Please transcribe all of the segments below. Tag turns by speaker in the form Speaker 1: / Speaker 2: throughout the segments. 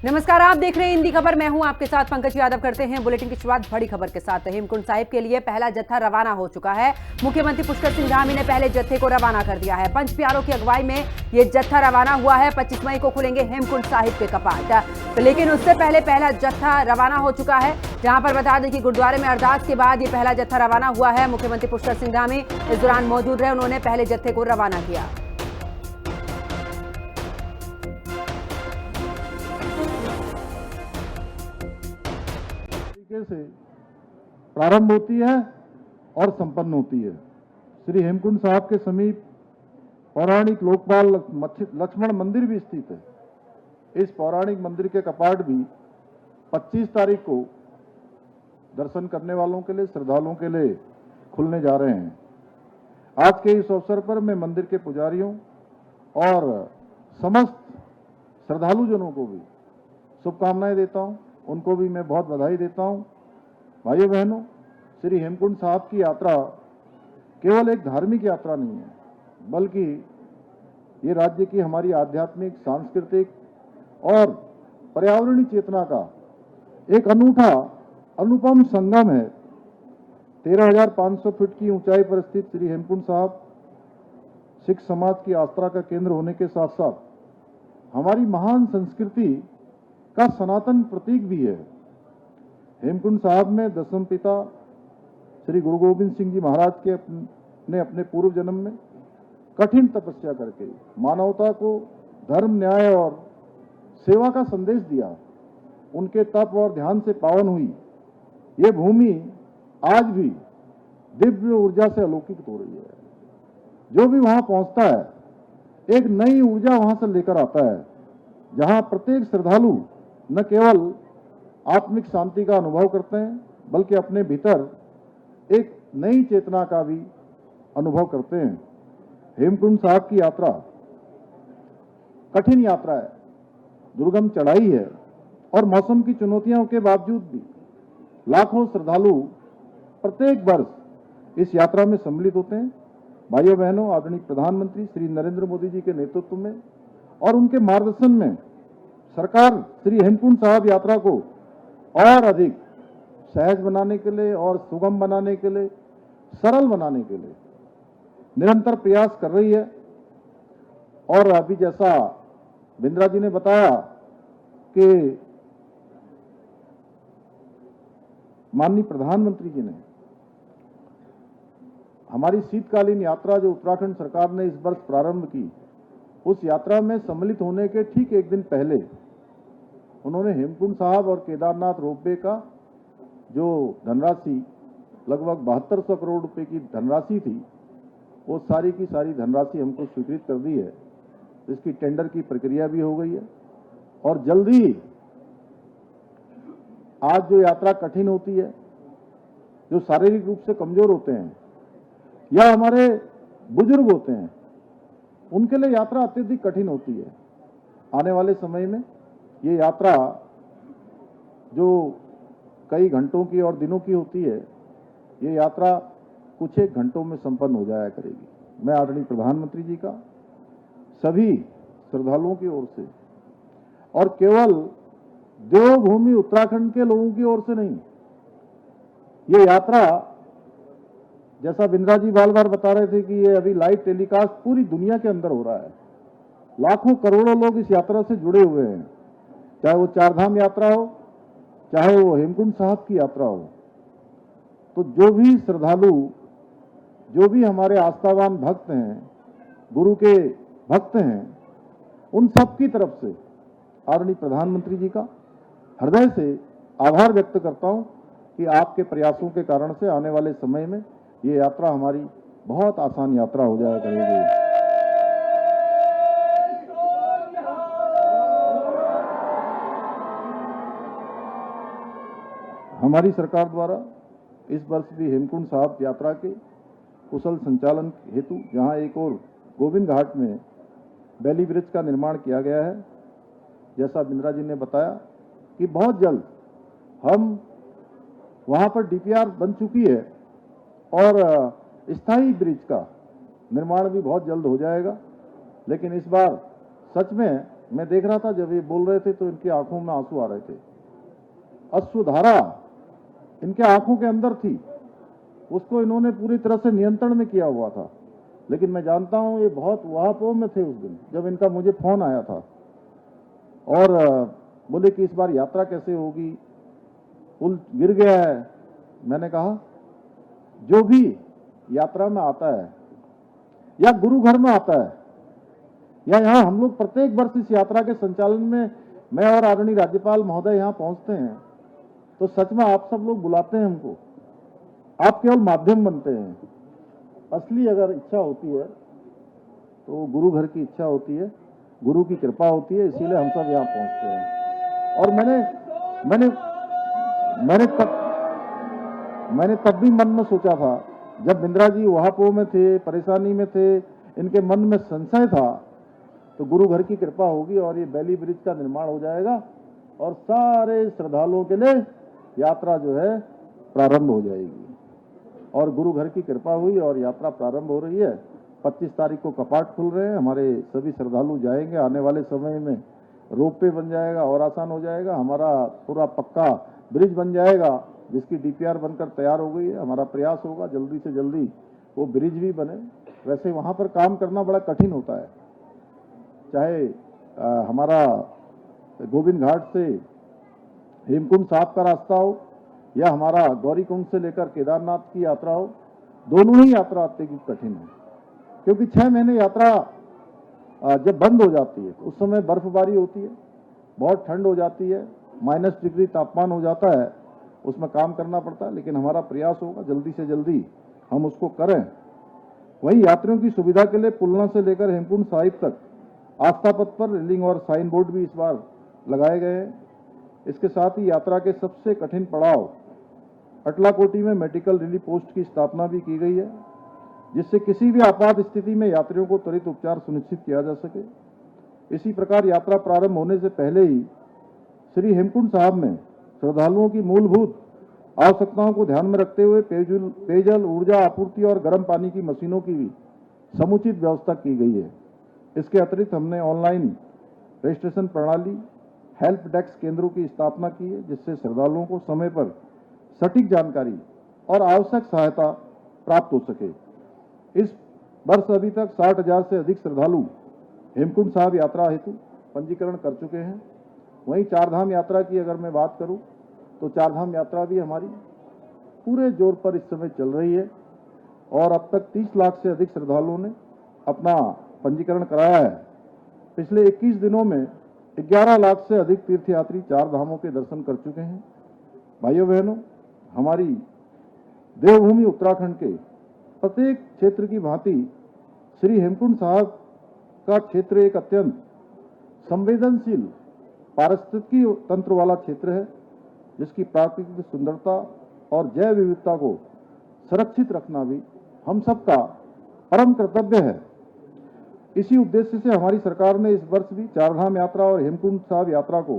Speaker 1: नमस्कार, आप देख रहे हैं हिंदी खबर। मैं हूं आपके साथ पंकज यादव। करते हैं बुलेटिन की शुरुआत बड़ी खबर के साथ। हेमकुंड साहिब के लिए पहला जत्था रवाना हो चुका है। मुख्यमंत्री पुष्कर सिंह धामी ने पहले जत्थे को रवाना कर दिया है। पंच प्यारों की अगुवाई में ये जत्था रवाना हुआ है। 25 मई को खुलेंगे हेमकुंड साहिब के कपाट, लेकिन उससे पहले पहला जत्था रवाना हो चुका है। जहां पर बता दें कि गुरुद्वारे में अरदास के बाद ये पहला जत्था रवाना हुआ है। मुख्यमंत्री पुष्कर सिंह धामी इस दौरान मौजूद रहे। उन्होंने पहले जत्थे को रवाना किया।
Speaker 2: से प्रारंभ होती है और संपन्न होती है। श्री हेमकुंड साहब के समीप पौराणिक लोकपाल लक्ष्मण मंदिर भी स्थित है। इस पौराणिक मंदिर के कपाट भी 25 तारीख को दर्शन करने वालों के लिए, श्रद्धालुओं के लिए खुलने जा रहे हैं। आज के इस अवसर पर मैं मंदिर के पुजारियों और समस्त श्रद्धालुजनों को भी शुभकामनाएं देता हूं। उनको भी मैं बहुत बधाई देता हूं। भाइयों बहनों, श्री हेमकुंड साहब की यात्रा केवल एक धार्मिक यात्रा नहीं है, बल्कि ये राज्य की हमारी आध्यात्मिक, सांस्कृतिक और पर्यावरणीय चेतना का एक अनूठा, अनुपम संगम है। 13,500 फीट की ऊंचाई पर स्थित श्री हेमकुंड साहब सिख समाज की आस्था का केंद्र होने के साथ साथ हमारी महान संस्कृति का सनातन प्रतीक भी है। हेमकुंड साहब में दसम पिता श्री गुरु गोविंद सिंह जी महाराज के ने अपने पूर्व जन्म में कठिन तपस्या करके मानवता को धर्म, न्याय और सेवा का संदेश दिया। उनके तप और ध्यान से पावन हुई ये भूमि आज भी दिव्य ऊर्जा से अलौकित हो रही है। जो भी वहां पहुंचता है एक नई ऊर्जा वहां से लेकर आता है, जहां प्रत्येक श्रद्धालु न केवल आत्मिक शांति का अनुभव करते हैं, बल्कि अपने भीतर एक नई चेतना का भी अनुभव करते हैं। हेमकुंड साहब की यात्रा कठिन यात्रा है, दुर्गम चढ़ाई है और मौसम की चुनौतियों के बावजूद भी लाखों श्रद्धालु प्रत्येक वर्ष इस यात्रा में सम्मिलित होते हैं। भाइयों बहनों, आदरणीय प्रधानमंत्री श्री नरेंद्र मोदी जी के नेतृत्व में और उनके मार्गदर्शन में सरकार श्री हेमकुंड साहब यात्रा को और अधिक सहज बनाने के लिए और सुगम बनाने के लिए, सरल बनाने के लिए निरंतर प्रयास कर रही है। और अभी जैसा बिंद्रा जी ने बताया कि माननीय प्रधानमंत्री जी ने हमारी शीतकालीन यात्रा जो उत्तराखंड सरकार ने इस वर्ष प्रारंभ की, उस यात्रा में सम्मिलित होने के ठीक एक दिन पहले उन्होंने हेमकुंड साहब और केदारनाथ रोपवे का जो धनराशि लगभग 7200 करोड़ रुपए की धनराशि थी, वो सारी की सारी धनराशि हमको स्वीकृत कर दी है। इसकी टेंडर की प्रक्रिया भी हो गई है और जल्द ही आज जो यात्रा कठिन होती है, जो शारीरिक रूप से कमजोर होते हैं या हमारे बुजुर्ग होते हैं, उनके लिए यात्रा अत्यधिक कठिन होती है। आने वाले समय में ये यात्रा जो कई घंटों की और दिनों की होती है, ये यात्रा कुछ एक घंटों में संपन्न हो जाया करेगी। मैं आदरणीय प्रधानमंत्री जी का सभी श्रद्धालुओं की ओर से और केवल देवभूमि उत्तराखंड के लोगों की ओर से नहीं, ये यात्रा जैसा बिंद्रा जी बार बार बता रहे थे कि ये अभी लाइव टेलीकास्ट पूरी दुनिया के अंदर हो रहा है। लाखों करोड़ों लोग इस यात्रा से जुड़े हुए हैं, चाहे वो चारधाम यात्रा हो, चाहे वो हेमकुंड साहब की यात्रा हो। तो जो भी श्रद्धालु, जो भी हमारे आस्थावान भक्त हैं, गुरु के भक्त हैं, उन सब की तरफ से आदरणीय प्रधानमंत्री जी का हृदय से आभार व्यक्त करता हूं कि आपके प्रयासों के कारण से आने वाले समय में ये यात्रा हमारी बहुत आसान यात्रा हो जाया करेगी। हमारी सरकार द्वारा इस वर्ष भी हेमकुंड साहब यात्रा के कुशल संचालन हेतु जहां एक और गोविंद घाट में बैली ब्रिज का निर्माण किया गया है, जैसा बिंद्रा जी ने बताया कि बहुत जल्द हम वहां पर डीपीआर बन चुकी है और स्थायी ब्रिज का निर्माण भी बहुत जल्द हो जाएगा। लेकिन इस बार सच में मैं देख रहा था जब ये बोल रहे थे तो इनकी आंखों में आंसू आ रहे थे। अश्रुधारा इनके आंखों के अंदर थी, उसको इन्होंने पूरी तरह से नियंत्रण में किया हुआ था। लेकिन मैं जानता हूं ये बहुत वहापों में थे उस दिन जब इनका मुझे फोन आया था और बोले कि इस बार यात्रा कैसे होगी, पुल गिर गया है। मैंने कहा जो भी यात्रा में आता है या गुरु घर में आता है या यहाँ हम लोग प्रत्येक वर्ष इस यात्रा के संचालन में मैं और आदरणीय राज्यपाल महोदय यहाँ पहुंचते हैं तो सच में आप सब लोग बुलाते हैं हमको, आप केवल माध्यम बनते हैं। असली अगर इच्छा होती है तो गुरु घर की इच्छा होती है, गुरु की कृपा होती है, इसीलिए हम सब यहाँ पहुंचते हैं। और मैंने तब भी मन में सोचा था जब बिंद्रा जी वहापो में थे, परेशानी में थे, इनके मन में संशय था, तो गुरु घर की कृपा होगी और ये बैली ब्रिज का निर्माण हो जाएगा और सारे श्रद्धालुओं के लिए यात्रा जो है प्रारंभ हो जाएगी। और गुरु घर की कृपा हुई और यात्रा प्रारंभ हो रही है। 25 तारीख को कपाट खुल रहे हैं, हमारे सभी श्रद्धालु जाएंगे। आने वाले समय में रोपवे बन जाएगा और आसान हो जाएगा। हमारा पूरा पक्का ब्रिज बन जाएगा जिसकी डीपीआर बनकर तैयार हो गई है। हमारा प्रयास होगा जल्दी से जल्दी वो ब्रिज भी बने। वैसे वहाँ पर काम करना बड़ा कठिन होता है, चाहे हमारा गोविंद घाट से हेमकुंड साहब का रास्ता हो या हमारा गौरीकुंड से लेकर केदारनाथ की यात्रा हो, दोनों ही यात्रा अत्यधिक कठिन है। क्योंकि 6 महीने यात्रा जब बंद हो जाती है उस समय बर्फबारी होती है, बहुत ठंड हो जाती है, -डिग्री तापमान हो जाता है, उसमें काम करना पड़ता है। लेकिन हमारा प्रयास होगा जल्दी से जल्दी हम उसको करें। वहीं यात्रियों की सुविधा के लिए पुलना से लेकर हेमकुंड साहिब तक आस्था पथ पर रेलिंग और साइन बोर्ड भी इस बार लगाए गए हैं। इसके साथ ही यात्रा के सबसे कठिन पड़ाव अटलाकोटी में मेडिकल रिलीफ पोस्ट की स्थापना भी की गई है, जिससे किसी भी आपात स्थिति में यात्रियों को त्वरित उपचार सुनिश्चित किया जा सके। इसी प्रकार यात्रा प्रारंभ होने से पहले ही श्री हेमकुंड साहब में श्रद्धालुओं की मूलभूत आवश्यकताओं को ध्यान में रखते हुए पेयजल, ऊर्जा आपूर्ति और गर्म पानी की मशीनों की भी समुचित व्यवस्था की गई है। इसके अतिरिक्त हमने ऑनलाइन रजिस्ट्रेशन प्रणाली, हेल्प डेस्क केंद्रों की स्थापना की है, जिससे श्रद्धालुओं को समय पर सटीक जानकारी और आवश्यक सहायता प्राप्त हो सके। इस वर्ष अभी तक 60,000 से अधिक श्रद्धालु हेमकुंड साहब यात्रा हेतु पंजीकरण कर चुके हैं। वहीं चारधाम यात्रा की अगर मैं बात करूं तो चारधाम यात्रा भी हमारी पूरे जोर पर इस समय चल रही है और अब तक 30 लाख से अधिक श्रद्धालुओं ने अपना पंजीकरण कराया है। पिछले 21 दिनों में 11 लाख से अधिक तीर्थयात्री चार धामों के दर्शन कर चुके हैं। भाइयों बहनों, हमारी देवभूमि उत्तराखंड के प्रत्येक क्षेत्र की भांति श्री हेमकुंड साहब का क्षेत्र एक अत्यंत संवेदनशील पारिस्थितिकी तंत्र वाला क्षेत्र है, जिसकी प्राकृतिक सुंदरता और जैव विविधता को सुरक्षित रखना भी हम सबका परम कर्तव्य है। इसी उद्देश्य से हमारी सरकार ने इस वर्ष भी चारधाम यात्रा और हेमकुंड साहब यात्रा को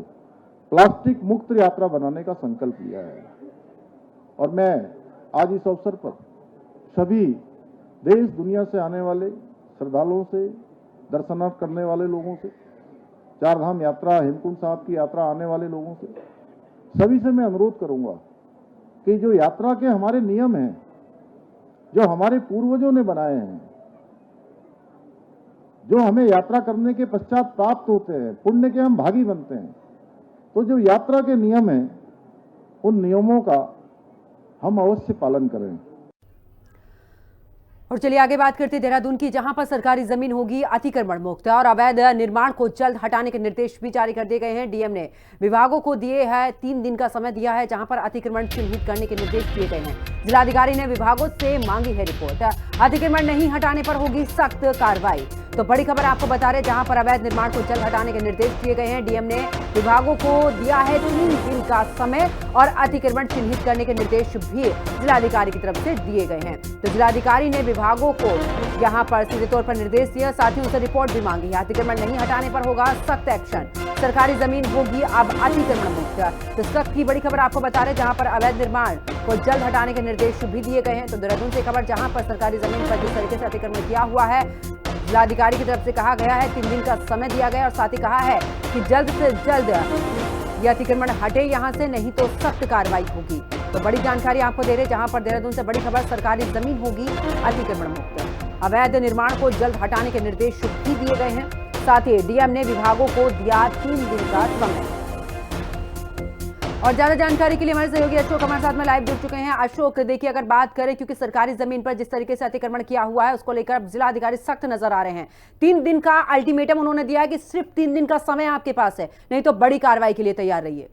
Speaker 2: प्लास्टिक मुक्त यात्रा बनाने का संकल्प लिया है। और मैं आज इस अवसर पर सभी देश दुनिया से आने वाले श्रद्धालुओं से, दर्शनार्थ करने वाले लोगों से, चारधाम यात्रा, हेमकुंड साहब की यात्रा आने वाले लोगों से, सभी से मैं अनुरोध करूंगा कि जो यात्रा के हमारे नियम हैं, जो हमारे पूर्वजों ने बनाए हैं, जो हमें यात्रा करने के पश्चात प्राप्त होते हैं, पुण्य के हम भागी बनते हैं, तो जो यात्रा के नियम हैं उन नियमों का हम अवश्य पालन करें।
Speaker 1: और चलिए आगे बात करते हैं देहरादून की, जहां पर सरकारी जमीन होगी अतिक्रमण मुक्त और अवैध निर्माण को जल्द हटाने के निर्देश भी जारी कर दिए गए हैं। डीएम ने विभागों को दिए है 3 दिन का समय दिया है, जहां पर अतिक्रमण चिन्हित करने के निर्देश दिए गए हैं। जिलाधिकारी ने विभागों से मांगी है रिपोर्ट। अतिक्रमण नहीं हटाने पर होगी सख्त कार्रवाई। तो बड़ी खबर आपको बता रहे, जहां पर अवैध निर्माण को जल्द हटाने के निर्देश दिए गए हैं। डीएम ने विभागों को दिया है 3 दिन का समय और अतिक्रमण चिन्हित करने के निर्देश भी जिलाधिकारी की तरफ से दिए गए हैं। तो जिलाधिकारी ने विभागों को यहां पर सीधे तौर पर निर्देश दिया, साथ ही उनसे रिपोर्ट भी मांगी है। अतिक्रमण नहीं हटाने पर होगा सख्त एक्शन, सरकारी जमीन होगी अब अतिक्रमण मुक्त। तो सख्त की बड़ी खबर आपको बता रहे, जहां पर अवैध निर्माण को जल्द हटाने के निर्देश भी दिए गए हैं। तो देहरादून से खबर, जहां पर सरकारी जमीन पर जिस तरीके से अतिक्रमण किया हुआ है, जिलाधिकारी की तरफ से कहा गया है 3 दिन का समय दिया गया और साथ ही कहा है कि जल्द से जल्द यह अतिक्रमण हटे यहां से, नहीं तो सख्त कार्रवाई होगी। तो बड़ी जानकारी आपको दे रहे, जहां पर देहरादून से बड़ी खबर, सरकारी जमीन होगी अतिक्रमण मुक्त। अवैध निर्माण को जल्द हटाने के निर्देश भी दिए गए हैं। साथ ही डीएम ने विभागों को दिया 3 दिन का समय। और ज्यादा जानकारी के लिए हमारे सहयोगी अशोक हमारे साथ में लाइव जुड़ चुके हैं। अशोक, देखिए अगर बात करें, क्योंकि सरकारी जमीन पर जिस तरीके से अतिक्रमण किया हुआ है उसको लेकर अब जिलाधिकारी सख्त नजर आ रहे हैं। 3 दिन का अल्टीमेटम उन्होंने दिया है कि सिर्फ 3 दिन का समय आपके पास है, नहीं तो बड़ी कार्रवाई के लिए तैयार रहिए।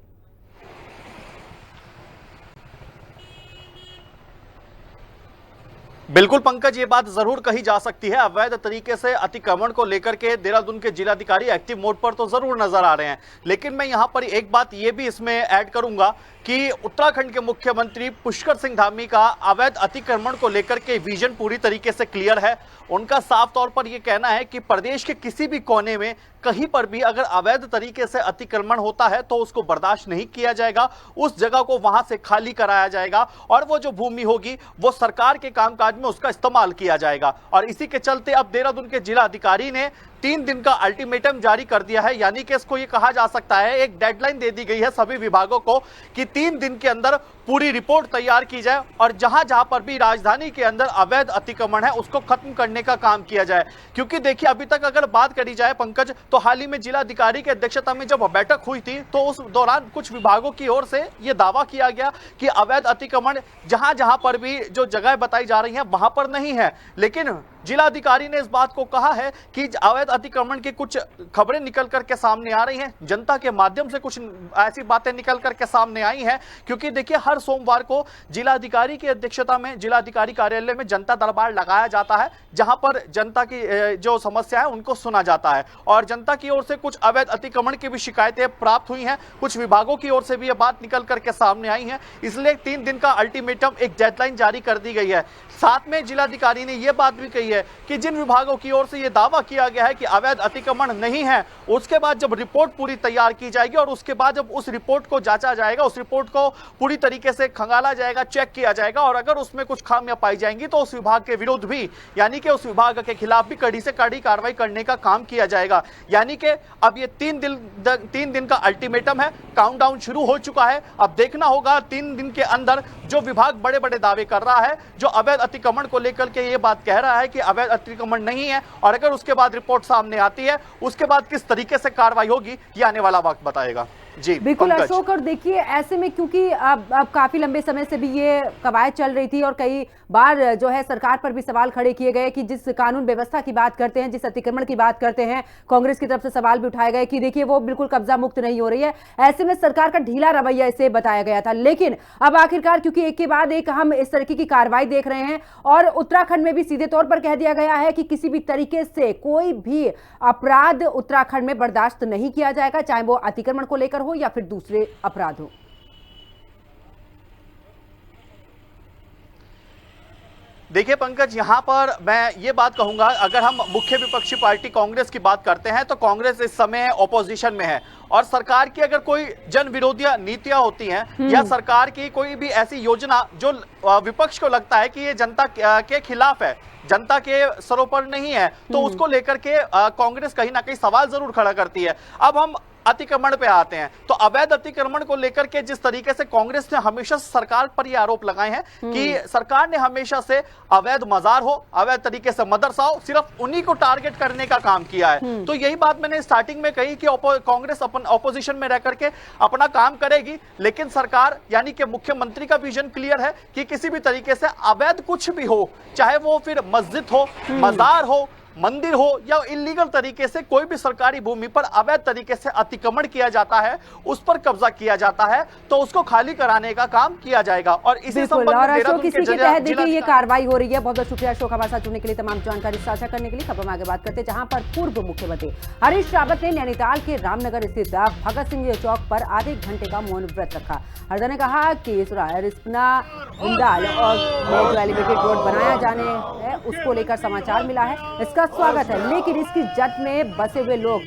Speaker 3: बिल्कुल पंकज, ये बात जरूर कही जा सकती है। अवैध तरीके से अतिक्रमण को लेकर के देहरादून के जिलाधिकारी एक्टिव मोड पर तो जरूर नजर आ रहे हैं, लेकिन मैं यहां पर एक बात ये भी इसमें ऐड करूंगा कि उत्तराखंड के मुख्यमंत्री पुष्कर सिंह धामी का अवैध अतिक्रमण को लेकर के विजन पूरी तरीके से क्लियर है। उनका साफ तौर पर यह कहना है कि प्रदेश के किसी भी कोने में कहीं पर भी अगर अवैध तरीके से अतिक्रमण होता है तो उसको बर्दाश्त नहीं किया जाएगा, उस जगह को वहां से खाली कराया जाएगा और वो जो भूमि होगी वो सरकार के कामकाज में उसका इस्तेमाल किया जाएगा। और इसी के चलते अब देहरादून के जिला अधिकारी ने 3 दिन का अल्टीमेटम जारी कर दिया है, यानी कि इसको ये कहा जा सकता है, एक डेडलाइन दे दी गई है सभी विभागों को कि 3 दिन के अंदर पूरी रिपोर्ट तैयार की जाए और जहां जहां पर भी राजधानी के अंदर अवैध अतिक्रमण है उसको खत्म करने का काम किया जाए। क्योंकि देखिए अभी तक अगर बात करी जाए पंकज, तो हाल ही में जिलाधिकारी की अध्यक्षता में जब बैठक हुई थी तो उस दौरान कुछ विभागों की ओर से यह दावा किया गया कि अवैध अतिक्रमण जहां जहां पर भी जो जगह बताई जा रही है वहां पर नहीं है, लेकिन जिलाधिकारी ने इस बात को कहा है कि अवैध अतिक्रमण की कुछ खबरें निकल करके सामने आ रही हैं, जनता के माध्यम से कुछ ऐसी बातें निकल करके सामने आई हैं। क्योंकि देखिए हर सोमवार को जिलाधिकारी की अध्यक्षता में जिलाधिकारी कार्यालय में जनता दरबार लगाया जाता है, जहां पर जनता की जो समस्या है उनको सुना जाता है और जनता की ओर से कुछ अवैध अतिक्रमण की भी शिकायतें प्राप्त हुई हैं, कुछ विभागों की ओर से भी यह बात निकल करके सामने आई है। इसलिए 3 दिन का अल्टीमेटम, एक डेडलाइन जारी कर दी गई है। साथ में जिलाधिकारी ने यह बात भी कही है कि जिन विभागों की ओर से यह दावा किया गया है कि अवैध अतिक्रमण नहीं है, उसके बाद जब रिपोर्ट पूरी तैयार की जाएगी और उसके बाद जब उस रिपोर्ट को जांचा जाएगा, उस रिपोर्ट को पूरी तरीके से खंगाला जाएगा, चेक किया जाएगा और अगर उसमें कुछ खामियां पाई जाएंगी तो उस विभाग के विरुद्ध भी, यानी कि उस विभाग के खिलाफ भी कड़ी से कड़ी कार्रवाई करने का काम किया जाएगा। यानी कि अब ये 3 दिन का अल्टीमेटम है, काउंटडाउन शुरू हो चुका है। अब देखना होगा 3 दिन के अंदर जो विभाग बड़े बड़े दावे कर रहा है, जो अवैध अतिक्रमण को लेकर के ये बात कह रहा है कि अवैध अतिक्रमण नहीं है, और अगर उसके बाद रिपोर्ट सामने आती है उसके बाद किस तरीके से कार्रवाई होगी ये आने वाला वक्त बताएगा। जी
Speaker 1: बिल्कुल अशोक, और देखिए ऐसे में क्योंकि अब काफी लंबे समय से भी ये कवायद चल रही थी और कई बार जो है सरकार पर भी सवाल खड़े किए गए कि जिस कानून व्यवस्था की बात करते हैं, जिस अतिक्रमण की बात करते हैं, कांग्रेस की तरफ से सवाल भी उठाए गए कि देखिए वो बिल्कुल कब्जा मुक्त नहीं हो रही है। ऐसे में सरकार का ढीला रवैया इसे बताया गया था, लेकिन अब आखिरकार क्योंकि एक के बाद एक हम इस तरीके की कार्रवाई देख रहे हैं और उत्तराखंड में भी सीधे तौर पर कह दिया गया है कि किसी भी तरीके से कोई भी अपराध उत्तराखंड में बर्दाश्त नहीं किया जाएगा, चाहे वो अतिक्रमण को लेकर हो या फिर दूसरे अपराध हो।
Speaker 3: देखिए पंकज, यहां पर मैं ये बात कहूंगा, अगर हम मुख्य विपक्षी पार्टी कांग्रेस की बात करते हैं तो कांग्रेस इस समय ऑपोजिशन में है और सरकार की अगर कोई जन विरोधी नीतियां होती हैं या सरकार की कोई भी ऐसी योजना जो विपक्ष को लगता है कि ये जनता के खिलाफ है, जनता के सरों पर नहीं है, तो उसको लेकर के कांग्रेस कहीं ना कहीं सवाल जरूर खड़ा करती है। अब हम अतिक्रमण पे आते हैं तो अवैध अतिक्रमण को लेकर के जिस तरीके से कांग्रेस ने हमेशा सरकार पर ये आरोप लगाए हैं कि सरकार ने हमेशा से अवैध मजार हो, अवैध तरीके से मदरसा हो, सिर्फ उन्हीं को टारगेट करने का काम किया है। तो यही बात मैंने स्टार्टिंग में कही कि कांग्रेस अपन ऑपोजिशन में रह करके अपना काम करेगी, लेकिन सरकार यानी कि मुख्यमंत्री का विजन क्लियर है कि किसी भी तरीके से अवैध कुछ भी हो, चाहे वो फिर मस्जिद हो, मजार हो, मंदिर हो या इलीगल तरीके से कोई भी सरकारी भूमि पर अवैध तरीके से अतिक्रमण किया जाता है, उस पर कब्जा किया जाता है, तो उसको खाली कराने का काम किया जाएगा। और इसी संबंध में
Speaker 1: अशोक इसी के तहत देखिए ये कार्रवाई हो रही है। बहुत बहुत शुक्रिया अशोक हमारे साथ जुड़ने के लिए, तमाम जानकारी साझा करने के लिए। खबर में आगे बात करते हैं जहां पर पूर्व मुख्यमंत्री हरीश रावत ने नैनीताल के रामनगर स्थित भगत सिंह चौक पर आधे घंटे का मौन व्रत रखा। हरदा ने कहा कि रिस्पना हिंडाल और जो एलिवेटेड रोड बनाया जाने है उसको लेकर समाचार मिला है, इसका स्वागत है, लेकिन इसकी जद में बसे हुए लोग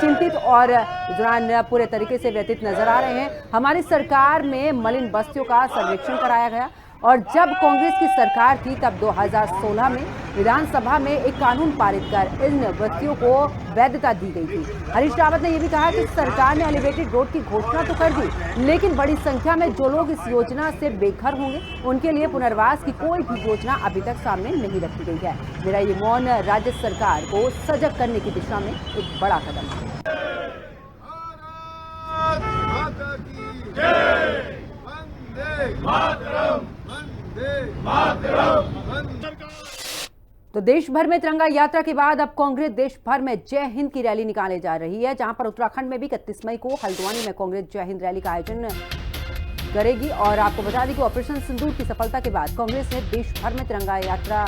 Speaker 1: चिंतित और दौरान पूरे तरीके से व्यतीत नजर आ रहे हैं। हमारी सरकार में मलिन बस्तियों का सर्वेक्षण कराया गया, और जब कांग्रेस की सरकार थी तब 2016 में विधानसभा में एक कानून पारित कर इन बस्तियों को वैधता दी गई थी। हरीश रावत ने यह भी कहा कि सरकार ने एलिवेटेड रोड की घोषणा तो कर दी, लेकिन बड़ी संख्या में जो लोग इस योजना से बेघर होंगे उनके लिए पुनर्वास की कोई भी योजना अभी तक सामने नहीं रखी गई है। मेरा ये मौन राज्य सरकार को सजग करने की दिशा में एक बड़ा कदम है। तो देश भर में तिरंगा यात्रा के बाद अब कांग्रेस देश भर में जय हिंद की रैली निकाले जा रही है, जहां पर उत्तराखंड में भी 31 मई को हल्द्वानी में कांग्रेस जय हिंद रैली का आयोजन करेगी। और आपको बता दें कि ऑपरेशन सिंदूर की सफलता के बाद कांग्रेस ने देश भर में तिरंगा यात्रा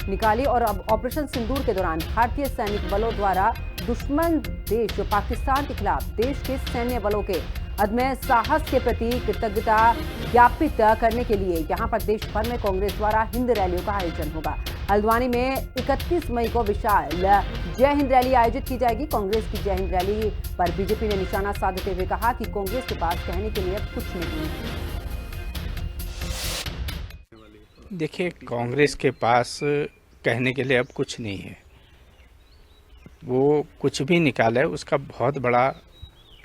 Speaker 1: निकाली और अब ऑपरेशन सिंदूर के दौरान भारतीय सैनिक बलों द्वारा दुश्मन देश पाकिस्तान के खिलाफ देश के सैन्य बलों के अदम्य साहस के प्रति कृतज्ञता ज्ञापित करने के लिए यहां पर देश भर में कांग्रेस द्वारा हिंद रैलियों का आयोजन होगा। हल्द्वानी में 31 मई को विशाल जय हिंद रैली आयोजित की जाएगी। कांग्रेस की जय हिंद रैली पर बीजेपी ने निशाना साधते हुए कहा कि कांग्रेस के पास कहने के लिए कुछ नहीं है।
Speaker 4: देखिए, कांग्रेस के पास कहने के लिए अब कुछ नहीं है। वो कुछ भी निकाले उसका बहुत बड़ा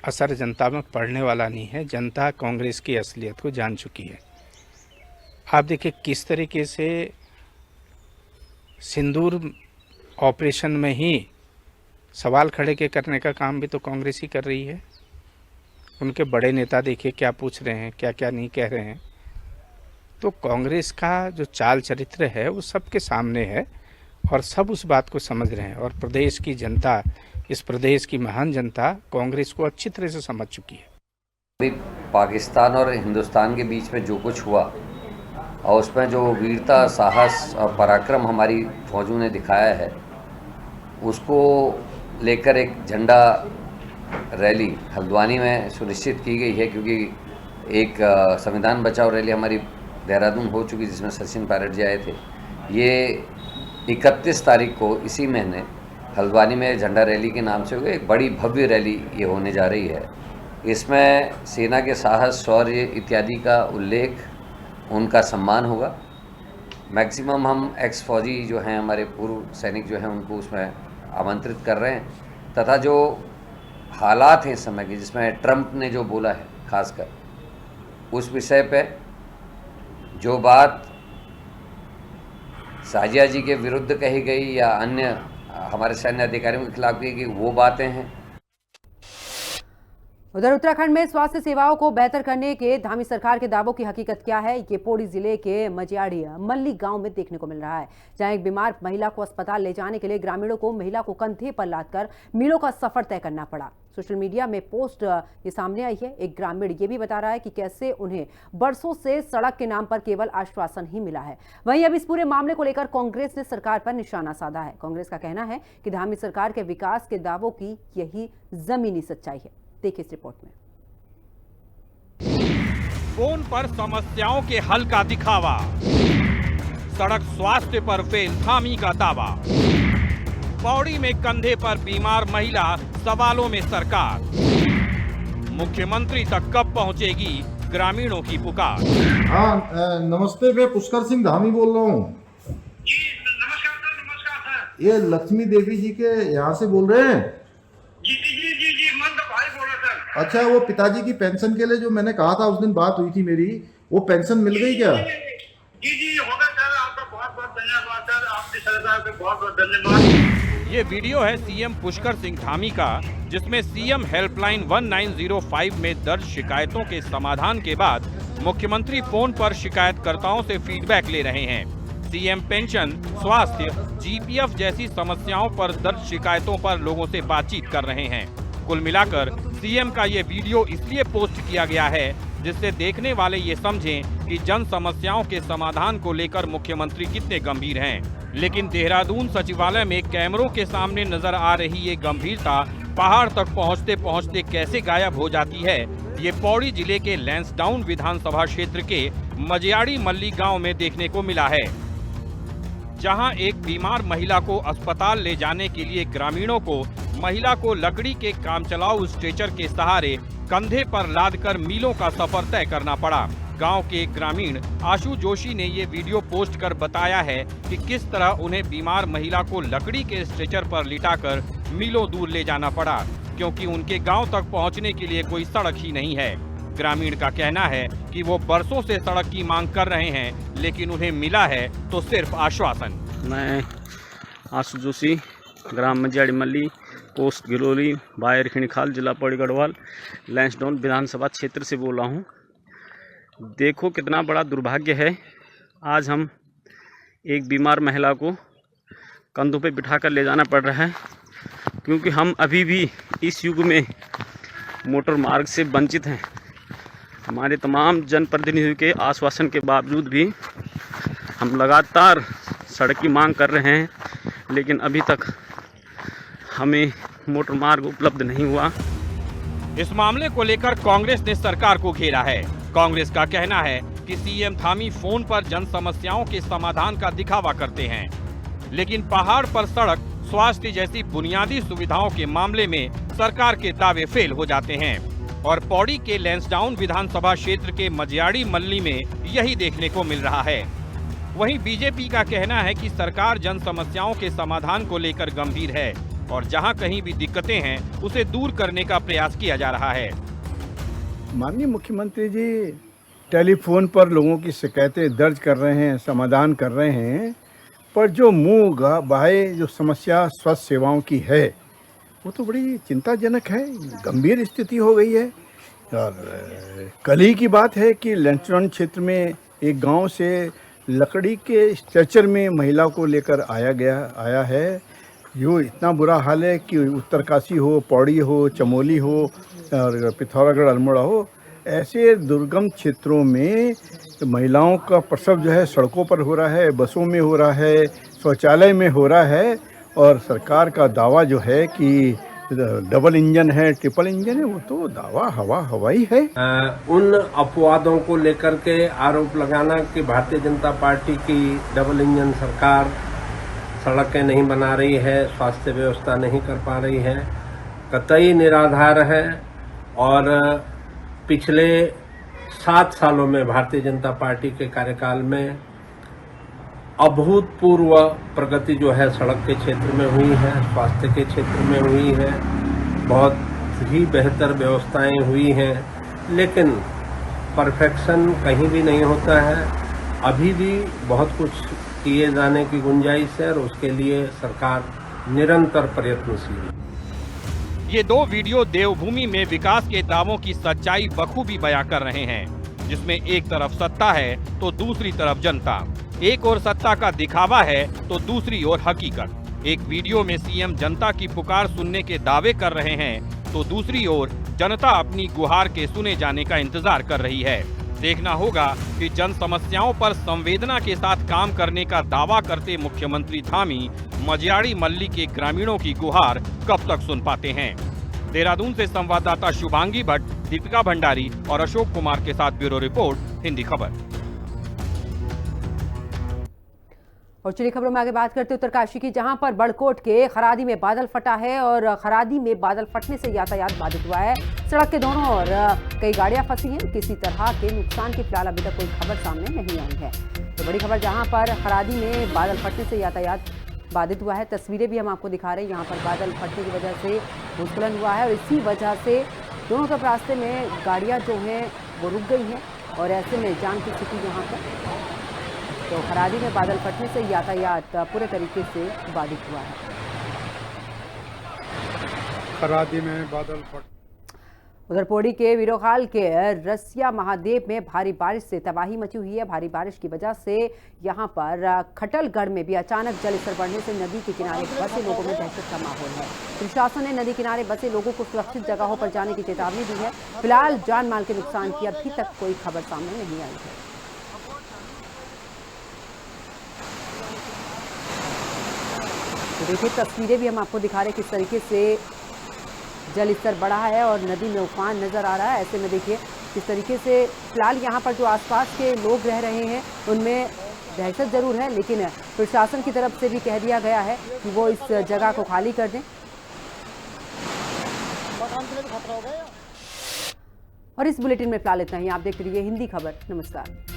Speaker 4: असर जनता में पड़ने वाला नहीं है। जनता कांग्रेस की असलियत को जान चुकी है। आप देखिए किस तरीके से सिंदूर ऑपरेशन में ही सवाल खड़े के करने का काम भी तो कांग्रेस ही कर रही है। उनके बड़े नेता देखिए क्या पूछ रहे हैं, क्या क्या नहीं कह रहे हैं। तो कांग्रेस का जो चाल चरित्र है वो सबके सामने है और सब उस बात को समझ रहे हैं। और प्रदेश की जनता, इस प्रदेश की महान जनता कांग्रेस को अच्छी तरह से समझ चुकी है।
Speaker 5: अभी पाकिस्तान और हिंदुस्तान के बीच में जो कुछ हुआ और उसमें जो वीरता, साहस और पराक्रम हमारी फौजों ने दिखाया है, उसको लेकर एक झंडा रैली हल्द्वानी में सुनिश्चित की गई है। क्योंकि एक संविधान बचाओ रैली हमारी देहरादून हो चुकी जिसमें सचिन पायलट जी आए थे। ये 31 तारीख को इसी महीने हल्द्वानी में झंडा रैली के नाम से होगी। एक बड़ी भव्य रैली ये होने जा रही है। इसमें सेना के साहस, शौर्य इत्यादि का उल्लेख, उनका सम्मान होगा। मैक्सिमम हम एक्स फौजी जो हैं, हमारे पूर्व सैनिक जो हैं, उनको उसमें आमंत्रित कर रहे हैं। तथा जो हालात हैं इस समय के, जिसमें ट्रंप ने जो बोला है खासकर, उस विषय पे जो बात साजिया जी के विरुद्ध कही गई या अन्य हमारे सैन्य अधिकारियों के खिलाफ कही गई, वो बातें हैं।
Speaker 1: उधर उत्तराखंड में स्वास्थ्य सेवाओं को बेहतर करने के धामी सरकार के दावों की हकीकत क्या है, ये पौड़ी जिले के मजियाड़ी मल्ली गांव में देखने को मिल रहा है, जहां एक बीमार महिला को अस्पताल ले जाने के लिए ग्रामीणों को महिला को कंधे पर लादकर मीलों का सफर तय करना पड़ा। सोशल मीडिया में पोस्ट ये सामने आई है। एक ग्रामीण ये भी बता रहा है कि कैसे उन्हें बरसों से सड़क के नाम पर केवल आश्वासन ही मिला है। वहीं अब इस पूरे मामले को लेकर कांग्रेस ने सरकार पर निशाना साधा है। कांग्रेस का कहना है कि धामी सरकार के विकास के दावों की यही जमीनी सच्चाई है। देखिए इस रिपोर्ट में।
Speaker 6: फोन पर समस्याओं के हल का दिखावा, सड़क स्वास्थ्य पर फेल धामी का दावा, पौड़ी में कंधे पर बीमार महिला, सवालों में सरकार, मुख्यमंत्री तक कब पहुंचेगी ग्रामीणों की पुकार।
Speaker 2: हाँ, नमस्ते, मैं पुष्कर सिंह धामी बोल रहा हूँ।
Speaker 7: नमस्कार सर।
Speaker 2: ये लक्ष्मी देवी जी के यहाँ से बोल रहे हैं?
Speaker 7: जी मंद भाई बोल रहे सर।
Speaker 2: अच्छा, वो पिताजी की पेंशन के लिए जो मैंने कहा था उस दिन बात हुई थी मेरी, वो पेंशन मिल गई क्या?
Speaker 7: जी होगा सर। आपका बहुत बहुत धन्यवाद सर, आपकी सरकार का बहुत बहुत धन्यवाद।
Speaker 6: ये वीडियो है सीएम पुष्कर सिंह धामी का, जिसमें सीएम हेल्पलाइन 1905 में दर्ज शिकायतों के समाधान के बाद मुख्यमंत्री फोन पर शिकायतकर्ताओं से फीडबैक ले रहे हैं। सीएम पेंशन, स्वास्थ्य, जीपीएफ जैसी समस्याओं पर दर्ज शिकायतों पर लोगों से बातचीत कर रहे हैं। कुल मिलाकर सीएम का ये वीडियो इसलिए पोस्ट किया गया है जिससे देखने वाले ये समझें कि जन समस्याओं के समाधान को लेकर मुख्यमंत्री कितने गंभीर हैं। लेकिन देहरादून सचिवालय में कैमरों के सामने नजर आ रही ये गंभीरता पहाड़ तक पहुंचते पहुंचते कैसे गायब हो जाती है, ये पौड़ी जिले के लैंसडाउन विधानसभा क्षेत्र के मजियाड़ी मल्ली गांव में देखने को मिला है, जहां एक बीमार महिला को अस्पताल ले जाने के लिए ग्रामीणों को महिला को लकड़ी के काम चलाऊ स्ट्रेचर के सहारे कंधे पर लादकर मीलों का सफर तय करना पड़ा। गांव के एक ग्रामीण आशु जोशी ने ये वीडियो पोस्ट कर बताया है कि किस तरह उन्हें बीमार महिला को लकड़ी के स्ट्रेचर पर लिटाकर मीलों दूर ले जाना पड़ा, क्योंकि उनके गांव तक पहुंचने के लिए कोई सड़क ही नहीं है। ग्रामीण का कहना है कि वो बरसों से सड़क की मांग कर रहे हैं, लेकिन उन्हें मिला है तो सिर्फ आश्वासन।
Speaker 8: मैं आशु जोशी, ग्राम मजियाड़ी मल्ली, पोस्ट गिलोरी, बायर खिणखाल, जिला पौड़ी गढ़वाल, लैंसडाउन विधानसभा क्षेत्र से बोल रहा हूँ। देखो कितना बड़ा दुर्भाग्य है, आज हम एक बीमार महिला को कंधों पे बिठाकर ले जाना पड़ रहा है, क्योंकि हम अभी भी इस युग में मोटर मार्ग से वंचित हैं। हमारे तमाम जनप्रतिनिधियों के आश्वासन के बावजूद भी हम लगातार सड़क की मांग कर रहे हैं, लेकिन अभी तक हमें मोटर मार्ग उपलब्ध नहीं हुआ।
Speaker 6: इस मामले को लेकर कांग्रेस ने सरकार को घेरा है। कांग्रेस का कहना है कि सीएम धामी फोन पर जन समस्याओं के समाधान का दिखावा करते हैं, लेकिन पहाड़ पर सड़क, स्वास्थ्य जैसी बुनियादी सुविधाओं के मामले में सरकार के दावे फेल हो जाते हैं। और पौड़ी के लैंसडाउन विधानसभा क्षेत्र के मजियाड़ी मल्ली में यही देखने को मिल रहा है। वहीं बीजेपी का कहना है कि सरकार जन समस्याओं के समाधान को लेकर गंभीर है और जहां कहीं भी दिक्कतें हैं उसे दूर करने का प्रयास किया जा रहा है।
Speaker 9: माननीय मुख्यमंत्री जी टेलीफोन पर लोगों की शिकायतें दर्ज कर रहे हैं, समाधान कर रहे हैं, पर जो मुंह बाहे जो समस्या स्वास्थ्य सेवाओं की है वो तो बड़ी चिंताजनक है, गंभीर स्थिति हो गई है। और कल ही की बात है कि लैंसडाउन क्षेत्र में एक गांव से लकड़ी के स्ट्रेचर में महिला को लेकर आया है। जो इतना बुरा हाल है कि उत्तरकाशी हो, पौड़ी हो, चमोली हो और पिथौरागढ़ अल्मोड़ा हो, ऐसे दुर्गम क्षेत्रों में महिलाओं का प्रसव जो है सड़कों पर हो रहा है, बसों में हो रहा है, शौचालय में हो रहा है। और सरकार का दावा जो है कि डबल इंजन है, ट्रिपल इंजन है, वो तो दावा हवाई है।
Speaker 10: उन अपवादों को लेकर के आरोप लगाना कि भारतीय जनता पार्टी की डबल इंजन सरकार सड़कें नहीं बना रही है, स्वास्थ्य व्यवस्था नहीं कर पा रही है, कतई निराधार है। और पिछले 7 सालों में भारतीय जनता पार्टी के कार्यकाल में अभूतपूर्व प्रगति जो है सड़क के क्षेत्र में हुई है, स्वास्थ्य के क्षेत्र में हुई है, बहुत ही बेहतर व्यवस्थाएं हुई हैं, लेकिन परफेक्शन कहीं भी नहीं होता है। अभी भी बहुत कुछ किए जाने की गुंजाइश है और उसके लिए सरकार निरंतर प्रयत्नशील है।
Speaker 6: ये 2 वीडियो देवभूमि में विकास के दावों की सच्चाई बखूबी बयां कर रहे हैं, जिसमें एक तरफ सत्ता है तो दूसरी तरफ जनता। एक और सत्ता का दिखावा है तो दूसरी ओर हकीकत। एक वीडियो में सीएम जनता की पुकार सुनने के दावे कर रहे हैं तो दूसरी ओर जनता अपनी गुहार के सुने जाने का इंतजार कर रही है। देखना होगा कि जन समस्याओं पर संवेदना के साथ काम करने का दावा करते मुख्यमंत्री धामी मजियाड़ी मल्ली के ग्रामीणों की गुहार कब तक सुन पाते हैं। देहरादून से संवाददाता शुभांगी भट्ट, दीपिका भंडारी और अशोक कुमार के साथ ब्यूरो रिपोर्ट, हिंदी खबर।
Speaker 1: और चलिए खबरों में आगे बात करते हैं उत्तरकाशी की, जहां पर बड़कोट के खरादी में बादल फटा है और खरादी में बादल फटने से यातायात बाधित हुआ है। सड़क के दोनों ओर कई गाड़ियां फंसी हैं। किसी तरह के नुकसान की फिलहाल अभी तक कोई खबर सामने नहीं आई है। तो बड़ी खबर, जहां पर खरादी में बादल फटने से यातायात बाधित हुआ है। तस्वीरें भी हम आपको दिखा रहे हैं। यहाँ पर बादल फटने की वजह से भूस्खलन हुआ है और इसी वजह से दोनों तरफ रास्ते में गाड़ियाँ जो हैं वो रुक गई हैं और ऐसे में जाम की स्थिति यहाँ पर। तो खरादी में बादल फटने से यातायात पूरे तरीके से बाधित हुआ है।
Speaker 11: खरादी में बादल फट
Speaker 1: उधर पौड़ी के वीरोखाल के रसिया महादेव में भारी बारिश से तबाही मची हुई है। भारी बारिश की वजह से यहां पर खटलगढ़ में भी अचानक जल स्तर बढ़ने से नदी के किनारे बसे लोगों में दहशत का माहौल है। प्रशासन ने नदी किनारे बसे लोगों को सुरक्षित जगहों पर जाने की चेतावनी दी है। फिलहाल जान माल के नुकसान की अभी तक कोई खबर सामने नहीं आई है। तो देखिए तस्वीरें भी हम आपको दिखा रहे हैं किस तरीके से जल स्तर बढ़ा है और नदी में उफान नजर आ रहा है। ऐसे में देखिए किस तरीके से फिलहाल यहाँ पर जो आसपास के लोग रह रहे हैं उनमें दहशत जरूर है, लेकिन प्रशासन की तरफ से भी कह दिया गया है कि वो इस जगह को खाली कर दें। और इस बुलेटिन में फिलहाल इतना ही। आप देखते रहिए हिंदी खबर। नमस्कार।